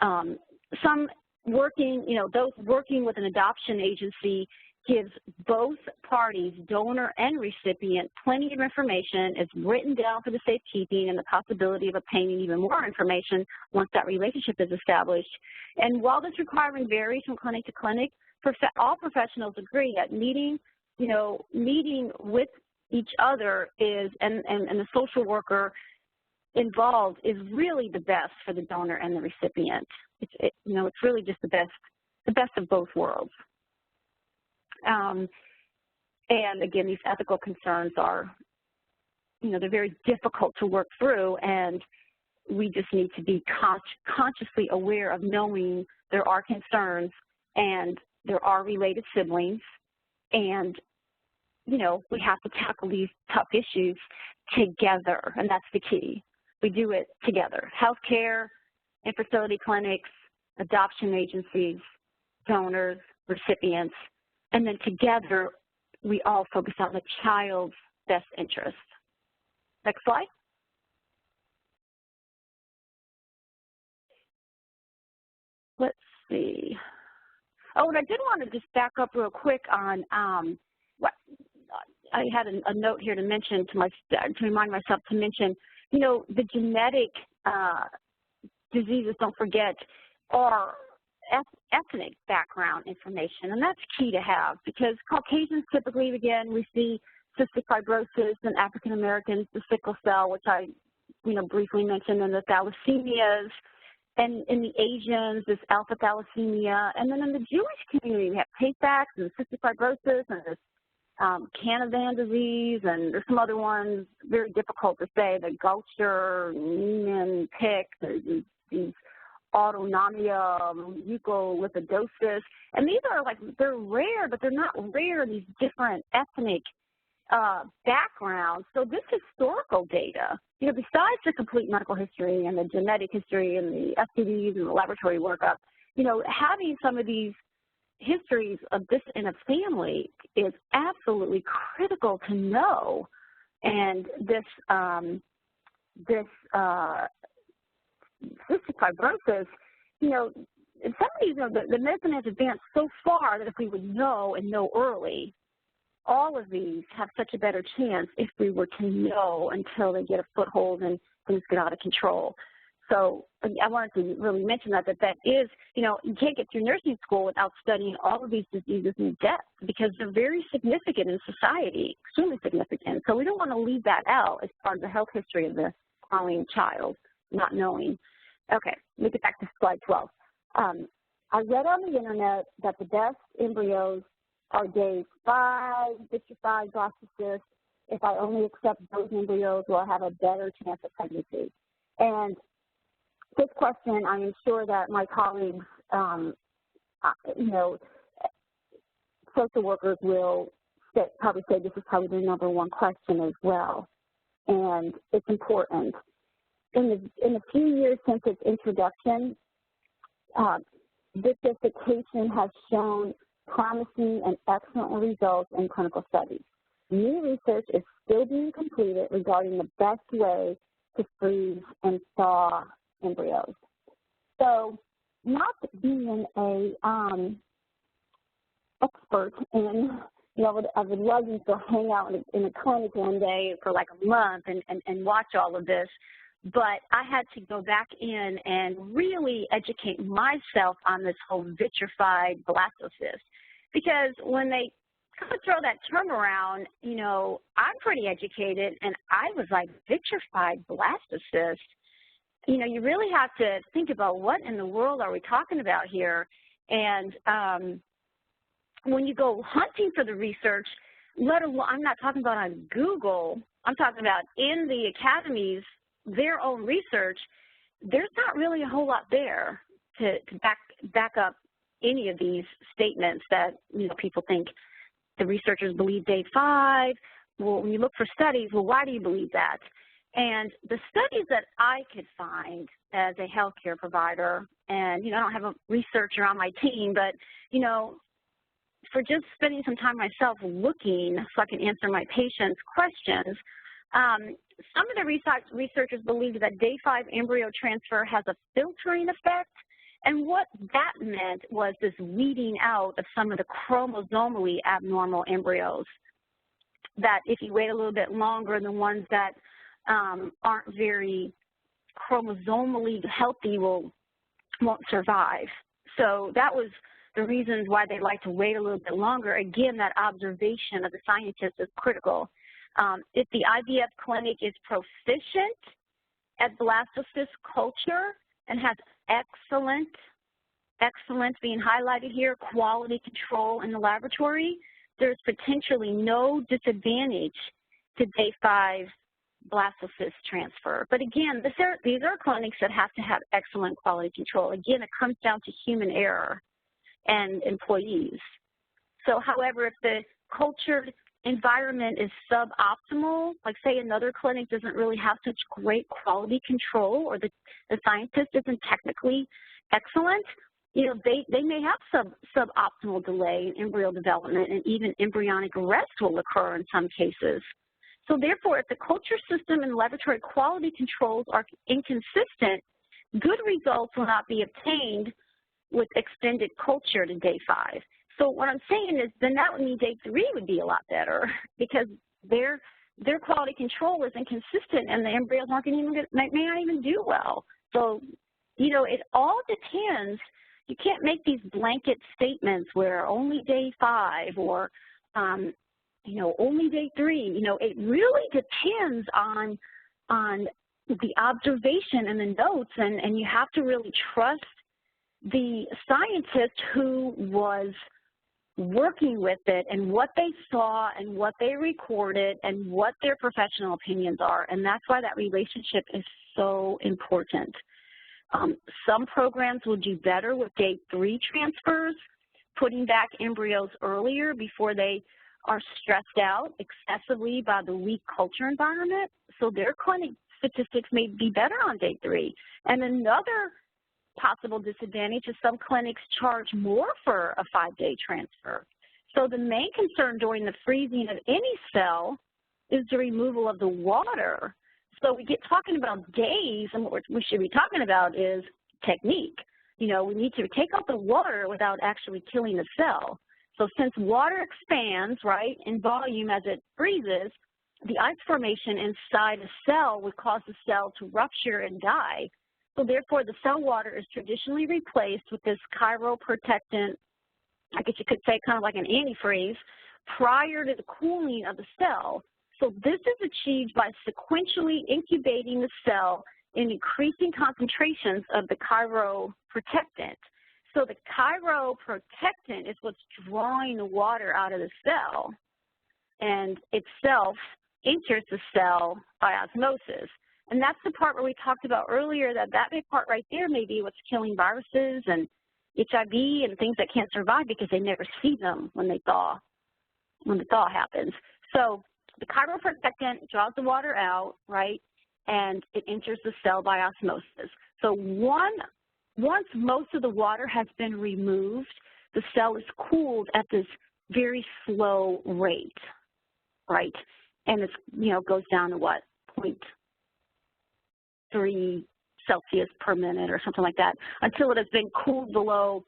Some working, those working with an adoption agency gives both parties, donor and recipient, plenty of information. It's written down for the safekeeping and the possibility of obtaining even more information once that relationship is established. And while this requirement varies from clinic to clinic, all professionals agree that meeting with each other is, and the social worker involved is really the best for the donor and the recipient. It's really just the best of both worlds. And again, these ethical concerns are, they're very difficult to work through, and we just need to be consciously aware of knowing there are concerns and there are related siblings, and we have to tackle these tough issues together, and that's the key. We do it together. Healthcare, infertility clinics, adoption agencies, donors, recipients, and then together we all focus on the child's best interest. Next slide. Let's see. Oh, and I did want to just back up real quick on what I had a note here to mention to remind myself to mention, the genetic diseases, don't forget, are ethnic background information, and that's key to have, because Caucasians typically, again, we see cystic fibrosis, and African Americans, the sickle cell, which I, briefly mentioned, and the thalassemias, and in the Asians, this alpha thalassemia, and then in the Jewish community, we have Tay-Sachs and cystic fibrosis, and this Canavan disease, and there's some other ones, very difficult to say, the Gaucher, Niemann, Pick, these autonomia, mucoliphidosis, and these are they're rare, but they're not rare in these different ethnic backgrounds. So this historical data, besides the complete medical history and the genetic history and the STDs and the laboratory workup, having some of these histories of this in a family is absolutely critical to know. And this cystic fibrosis, in some of these, the medicine has advanced so far that if we would know and know early, all of these have such a better chance if we were to know until they get a foothold and things get out of control. So I wanted to really mention that is, you can't get through nursing school without studying all of these diseases in depth, because they're very significant in society, extremely significant. So we don't want to leave that out as part of the health history of the following child, not knowing. Okay, let me get back to slide 12. I read on the internet that the best embryos are day 5, vitrified blastocysts. If I only accept those embryos, will I have a better chance of pregnancy? And this question, I am sure that my colleagues, social workers will probably say this is probably the #1 question as well, and it's important. In the few years since its introduction, vitrification has shown promising and excellent results in clinical studies. New research is still being completed regarding the best way to freeze and thaw embryos. So, not being a expert in, I would love to go hang out in a clinic one day for like a month and watch all of this, but I had to go back in and really educate myself on this whole vitrified blastocyst, because when they kind of throw that term around, I'm pretty educated, and I was like, vitrified blastocyst? You really have to think about what in the world are we talking about here. And when you go hunting for the research, let alone, I'm not talking about on Google, I'm talking about in the academies, their own research, there's not really a whole lot there to back up any of these statements that, people think the researchers believe day 5. Well, when you look for studies, well, why do you believe that? And the studies that I could find as a healthcare provider, and, I don't have a researcher on my team, but, for just spending some time myself looking so I can answer my patients' questions, some of the researchers believe that day 5 embryo transfer has a filtering effect, and what that meant was this weeding out of some of the chromosomally abnormal embryos, that if you wait a little bit longer, the ones that aren't very chromosomally healthy won't survive. So that was the reasons why they like to wait a little bit longer. Again, that observation of the scientist is critical. If the IVF clinic is proficient at blastocyst culture and has excellent being highlighted here, quality control in the laboratory, there's potentially no disadvantage to day 5 blastocyst transfer. But again, these are clinics that have to have excellent quality control. Again, it comes down to human error and employees. So, however, if the cultured environment is suboptimal, like say another clinic doesn't really have such great quality control, or the scientist isn't technically excellent, they may have suboptimal delay in embryo development, and even embryonic arrest will occur in some cases. So therefore, if the culture system and laboratory quality controls are inconsistent, good results will not be obtained with extended culture to day 5. So what I'm saying is then that would mean day 3 would be a lot better, because their quality control is inconsistent and the embryos may not even do well. So, it all depends. You can't make these blanket statements where only day 5 or, only day 3. It really depends on the observation and the notes, and you have to really trust the scientist who was working with it and what they saw and what they recorded and what their professional opinions are. And that's why that relationship is so important. Some programs will do better with day 3 transfers, putting back embryos earlier before they are stressed out excessively by the weak culture environment. So their clinic statistics may be better on day 3. And another possible disadvantage is some clinics charge more for a 5-day transfer. So the main concern during the freezing of any cell is the removal of the water. So we get talking about days, and what we should be talking about is technique. We need to take out the water without actually killing the cell. So since water expands, right, in volume as it freezes, the ice formation inside a cell would cause the cell to rupture and die. So therefore, the cell water is traditionally replaced with this chiroprotectant, I guess you could say kind of like an antifreeze, prior to the cooling of the cell. So this is achieved by sequentially incubating the cell in increasing concentrations of the chiroprotectant. So the chiroprotectant is what's drawing the water out of the cell, and itself enters the cell by osmosis. And that's the part where we talked about earlier, that part right there may be what's killing viruses and HIV and things that can't survive because they never see them when the thaw happens. So the chiroprotectant draws the water out, right, and it enters the cell by osmosis. So once most of the water has been removed, the cell is cooled at this very slow rate, right? And it's, goes down to what, 0.3 Celsius per minute or something like that, until it has been cooled below,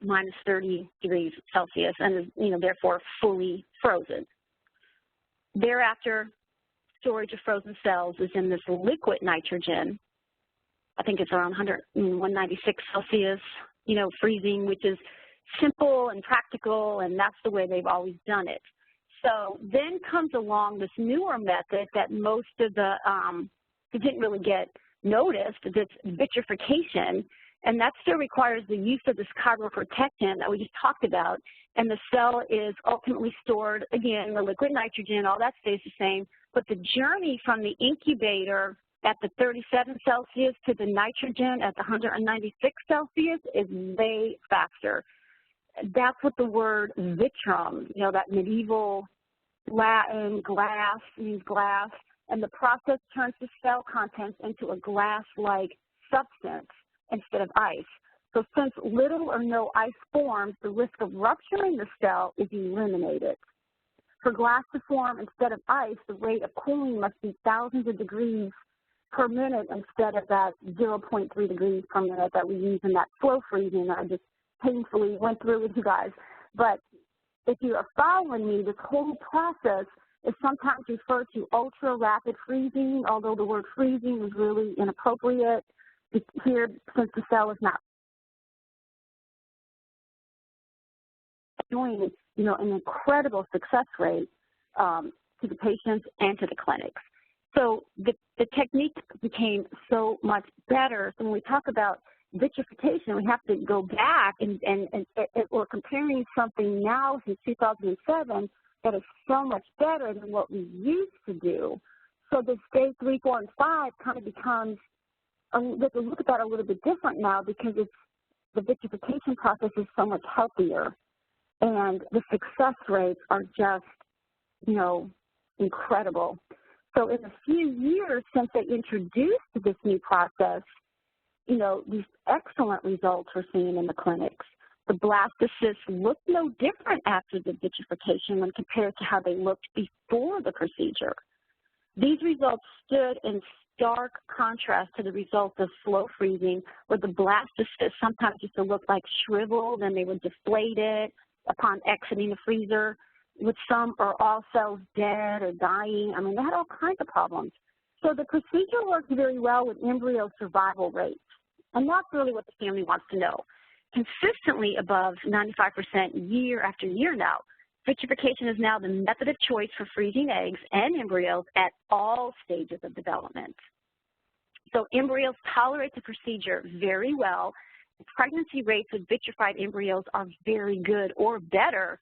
minus 30 degrees Celsius and is, therefore fully frozen. Thereafter, storage of frozen cells is in this liquid nitrogen. I think it's around 196 Celsius, freezing, which is simple and practical, and that's the way they've always done it. So then comes along this newer method that most of the, it didn't really get noticed, it's vitrification, and that still requires the use of this chiroprotectant that we just talked about, and the cell is ultimately stored, again, the liquid nitrogen, all that stays the same, but the journey from the incubator at the 37 Celsius to the nitrogen at the 196 Celsius is way faster. That's what the word vitrum, that medieval Latin, glass means glass, and the process turns the cell contents into a glass-like substance instead of ice. So since little or no ice forms, the risk of rupturing the cell is eliminated. For glass to form instead of ice, the rate of cooling must be thousands of degrees per minute instead of that 0.3 degrees per minute that we use in that slow freezing that I just painfully went through with you guys. But if you are following me, this whole process is sometimes referred to ultra-rapid freezing, although the word freezing is really inappropriate here since the cell is not doing, an incredible success rate to the patients and to the clinics. So the technique became so much better. So when we talk about vitrification, we have to go back and we're comparing something now since 2007 that is so much better than what we used to do. So the stage 3, 4, and 5 kind of becomes, we have to look at that a little bit different now because the vitrification process is so much healthier. And the success rates are just, incredible. So in a few years since they introduced this new process, these excellent results we're seeing in the clinics. The blastocysts look no different after the vitrification when compared to how they looked before the procedure. These results stood in stark contrast to the results of slow freezing, where the blastocysts sometimes used to look like shriveled and they would deflate it upon exiting the freezer, with some or all cells dead or dying. I mean, they had all kinds of problems. So the procedure worked very well with embryo survival rates, and that's really what the family wants to know. Consistently above 95% year after year now, vitrification is now the method of choice for freezing eggs and embryos at all stages of development. So embryos tolerate the procedure very well. Pregnancy rates with vitrified embryos are very good or better.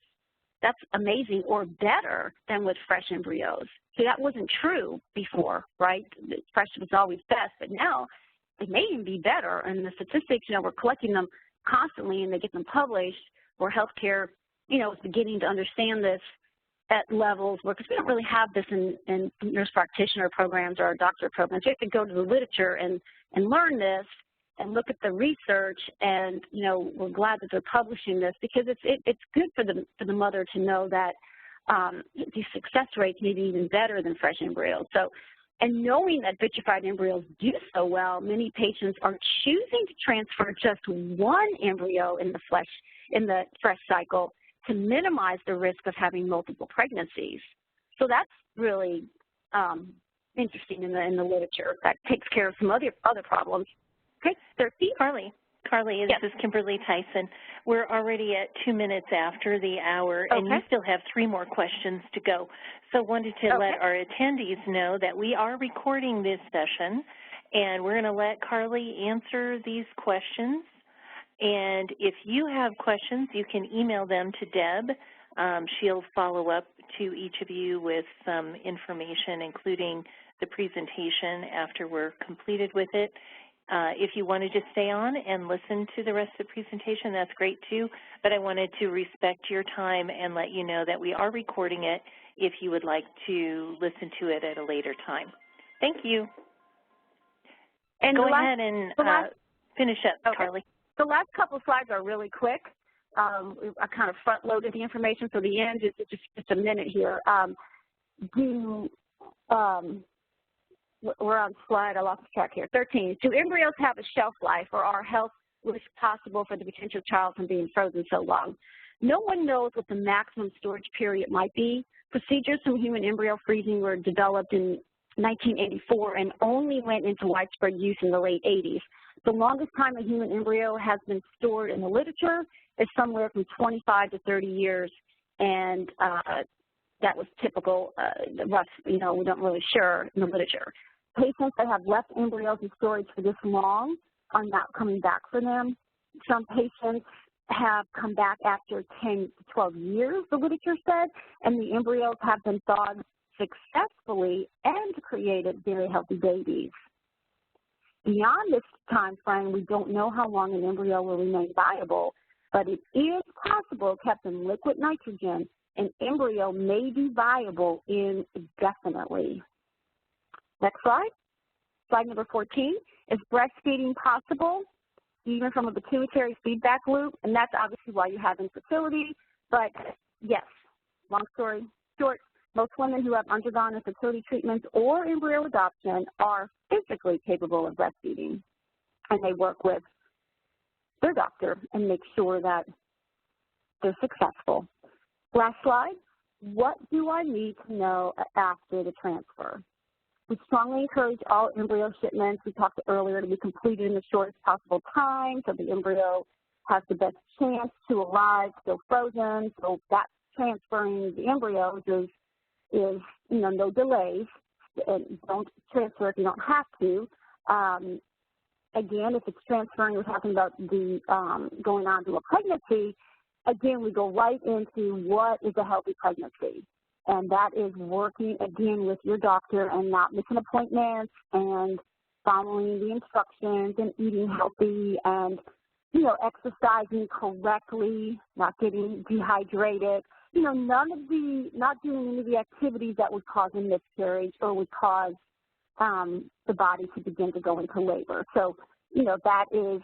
That's amazing, or better than with fresh embryos. So that wasn't true before, right? Fresh was always best, but now it may even be better. And the statistics, we're collecting them constantly and they get them published, where healthcare, is beginning to understand this at levels where, because we don't really have this in nurse practitioner programs or our doctorate programs. You have to go to the literature and learn this and look at the research, and we're glad that they're publishing this because it's good for the mother to know that these success rates may be even better than fresh embryos. So, and knowing that vitrified embryos do so well, many patients are choosing to transfer just one embryo in the fresh cycle to minimize the risk of having multiple pregnancies. So that's really interesting in the literature. That takes care of some other problems. Okay, 13. Carly, yes. This is Kimberly Tyson. We're already at 2 minutes after the hour, and you still have 3 more questions to go. So wanted to let our attendees know that we are recording this session, and we're going to let Carly answer these questions. And if you have questions, you can email them to Deb. She'll follow up to each of you with some information, including the presentation after we're completed with it. If you want to just stay on and listen to the rest of the presentation, that's great too, but I wanted to respect your time and let you know that we are recording it if you would like to listen to it at a later time. Thank you. And go ahead and finish up, okay. Carly. The last couple slides are really quick. I kind of front-loaded the information, so the end is just a minute here. We're on slide, I lost track here, 13. Do embryos have a shelf life, or are health risks possible for the potential child from being frozen so long? No one knows what the maximum storage period might be. Procedures from human embryo freezing were developed in 1984 and only went into widespread use in the late 80s. The longest time a human embryo has been stored in the literature is somewhere from 25 to 30 years, and that was typical, rough, we don't really sure in the literature. Patients that have left embryos in storage for this long are not coming back for them. Some patients have come back after 10 to 12 years, the literature said, and the embryos have been thawed successfully and created very healthy babies. Beyond this time frame, we don't know how long an embryo will remain viable, but it is possible, kept in liquid nitrogen, an embryo may be viable indefinitely. Next slide. Slide number 14. Is breastfeeding possible, even from a pituitary feedback loop? And that's obviously why you have infertility. But yes, long story short, most women who have undergone infertility treatments or embryo adoption are physically capable of breastfeeding. And they work with their doctor and make sure that they're successful. Last slide. What do I need to know after the transfer? We strongly encourage all embryo shipments, we talked earlier, to be completed in the shortest possible time so the embryo has the best chance to arrive still frozen. So that transferring the embryos is no delays. And don't transfer if you don't have to. Again, if it's transferring, we're talking about the going on to a pregnancy. Again, we go right into what is a healthy pregnancy, and that is working, again, with your doctor and not missing appointments and following the instructions and eating healthy and, exercising correctly, not getting dehydrated, not doing any of the activities that would cause a miscarriage or would cause the body to begin to go into labor. So, that is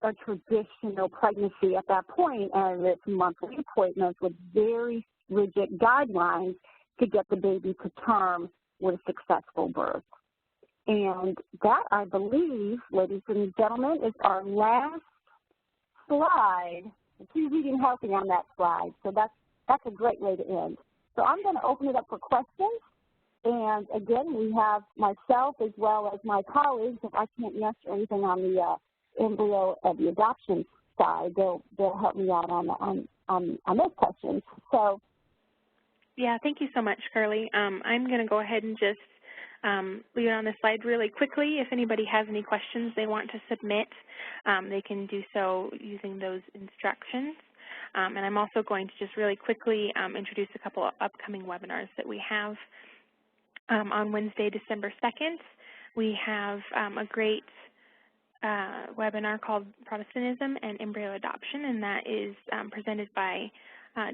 a traditional pregnancy at that point, and it's monthly appointments with very rigid guidelines to get the baby to term with a successful birth. And that, I believe, ladies and gentlemen, is our last slide. She's eating healthy on that slide, so that's a great way to end. So I'm going to open it up for questions. And again, we have myself as well as my colleagues. If I can't answer anything on the embryo of the adoption side, they'll help me out on those questions. So, yeah, thank you so much, Carly. I'm going to go ahead and just leave it on the slide really quickly. If anybody has any questions they want to submit, they can do so using those instructions. And I'm also going to just really quickly introduce a couple of upcoming webinars that we have. On Wednesday, December 2nd, we have a great webinar called Protestantism and Embryo Adoption, and that is presented by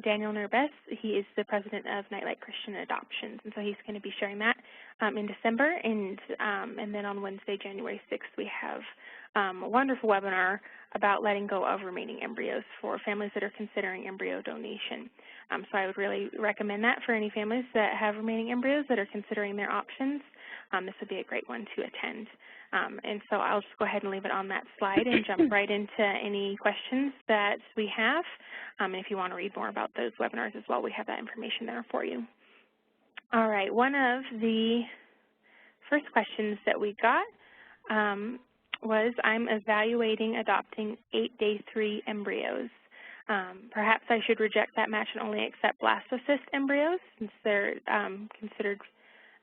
Daniel Nerbes. He is the president of Nightlight Christian Adoptions, and so he's going to be sharing that in December. And then on Wednesday, January 6th, we have a wonderful webinar about letting go of remaining embryos for families that are considering embryo donation. So I would really recommend that for any families that have remaining embryos that are considering their options. This would be a great one to attend. And so I'll just go ahead and leave it on that slide and jump right into any questions that we have. And if you want to read more about those webinars as well, we have that information there for you. All right, one of the first questions that we got was, I'm evaluating adopting 8-day 3 embryos. Perhaps I should reject that match and only accept blastocyst embryos since they're considered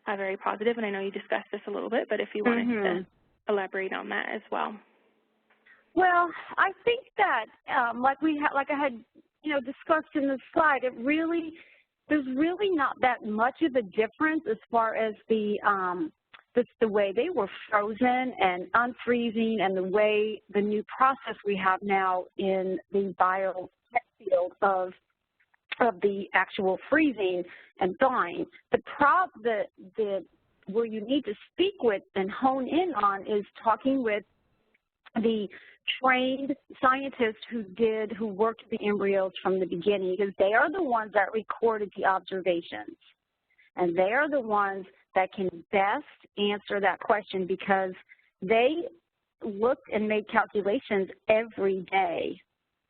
very positive, and I know you discussed this a little bit, but if you wanted to elaborate on that as well. Well, I think that like I had discussed in the slide, there's really not that much of a difference as far as the way they were frozen and unfreezing, and the new process we have now in the bio field of the actual freezing and thawing. Where you need to speak with and hone in on is talking with the trained scientists who worked the embryos from the beginning, because they are the ones that recorded the observations. And they are the ones that can best answer that question, because they looked and made calculations every day.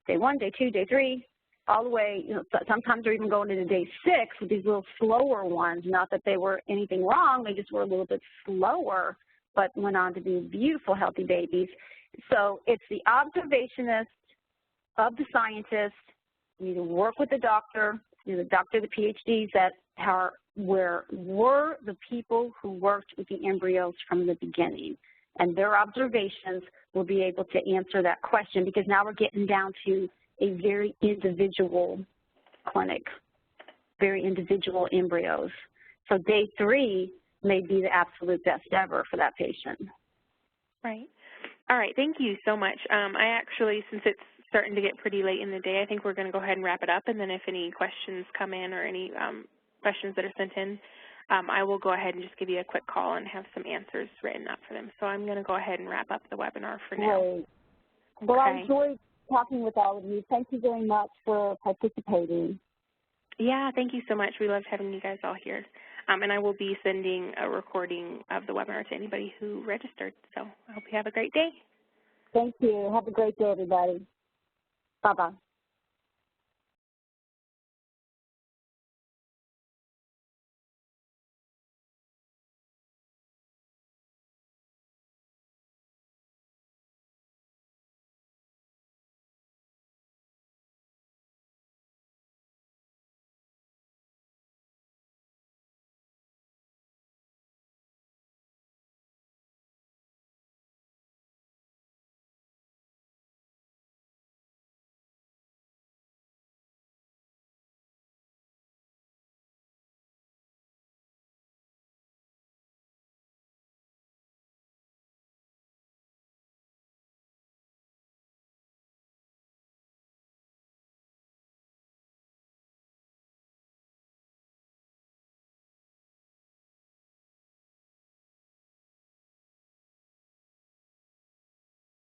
Day 1, day 2, day 3, all the way, sometimes they're even going into day 6 with these little slower ones. Not that they were anything wrong, they just were a little bit slower, but went on to be beautiful, healthy babies. So it's the observationist of the scientist. You need to work with the doctor, the PhDs that were the people who worked with the embryos from the beginning. And their observations will be able to answer that question, because now we're getting down to a very individual clinic, very individual embryos. So day 3 may be the absolute best ever for that patient. Right. All right, thank you so much. I actually, since it's starting to get pretty late in the day, I think we're going to go ahead and wrap it up, and then if any questions come in or any questions that are sent in, I will go ahead and just give you a quick call and have some answers written up for them. So I'm going to go ahead and wrap up the webinar for now. Great. Well, I enjoyed talking with all of you. Thank you very much for participating. Yeah, thank you so much. We loved having you guys all here. And I will be sending a recording of the webinar to anybody who registered. So I hope you have a great day. Thank you. Have a great day, everybody. Bye-bye.